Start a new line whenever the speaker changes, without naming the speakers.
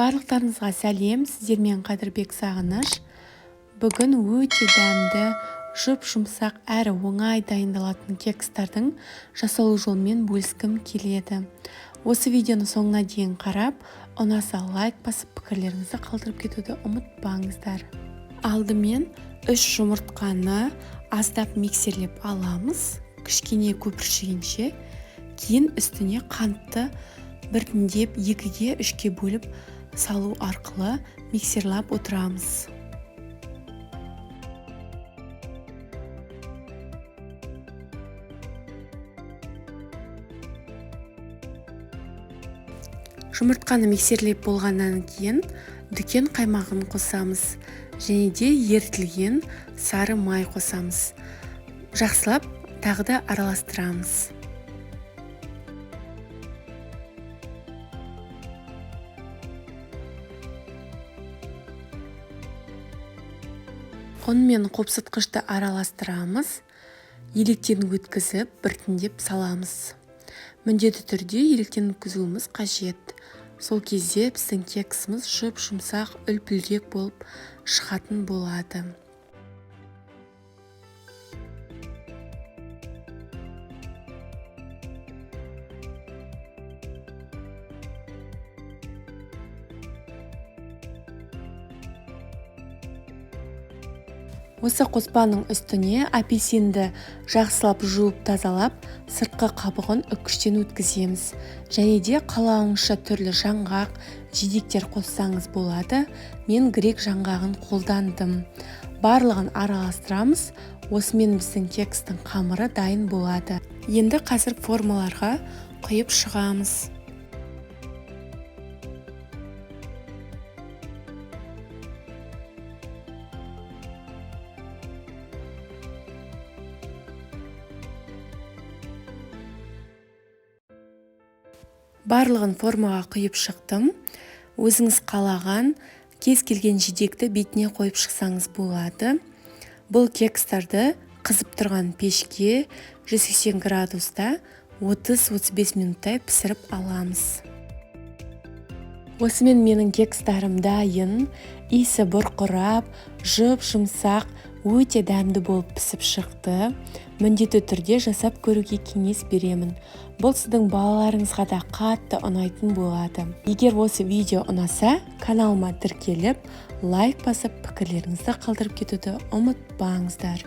Барлықтарыңызға сәлем, сіздермен Қадырбек Сағыныш. Бүгін өте дәмді, жұп-жұмсақ әрі оңай дайындалатын кекстардың жасалу жолымен бөліскім келеді. Осы видеоны соңына дейін қарап, ұнаса лайк басып пікірлеріңізді қалдырып кетуді ұмытпаңыздар. Алдымен 3 жұмыртқаны аздап миксерлеп аламыз, кішкене көпіршігенше. Кейін үстіне қантты біртіндеп 2-ге 3-ке бөліп салу арқылы миксерлап отырамыз. Жұмыртқаны миксерлеп болғаннан кейін дүкен қаймағын қосамыз және де ерітілген сары май қосамыз. Жақсылап тағы да араластырамыз. Ұн мен қопсытқышты араластырамыз. Електен өткізіп біртіндеп саламыз. Міндетті түрде електен өткізуіміз қажет. Сол кезде біздің кексіміз жұп-жұмсақ, үлпілдек болып шығатын болады. Осы қоспаның үстіне апельсинді жақсылап жуып тазалап, сыртқы қабығын үккіштен өткіземіз. Және де қалауыңызша түрлі жаңғақ, жидектер қоссаңыз болады. Мен грек жаңғағын қолдандым. Барлығын араластырамыз. Осымен біздің кекстің қамыры дайын болады. Енді қазір формаларға құйып шығамыз. Барлығын формаға құйып шықтым. Өзіңіз қалаған кез келген жидекті бетіне қойып шықсаңыз болады. Бұл кекстарды қызып тұрған пешке 180 градуста 30-35 минуттай пісіріп аламыз. Осымен менің кекстарым дайын, иісі бұрқырап, жұп-жұмсақ, өте дәмді болып пісіп шықты. Міндетті түрде жасап көруге кеңес беремін. Бұл сіздің балаларыңызға да қатты ұнайтын болады. Егер осы видео ұнаса, каналыма тіркеліп, лайк басып, пікірлеріңізді қалдырып кетуді ұмытпаңыздар.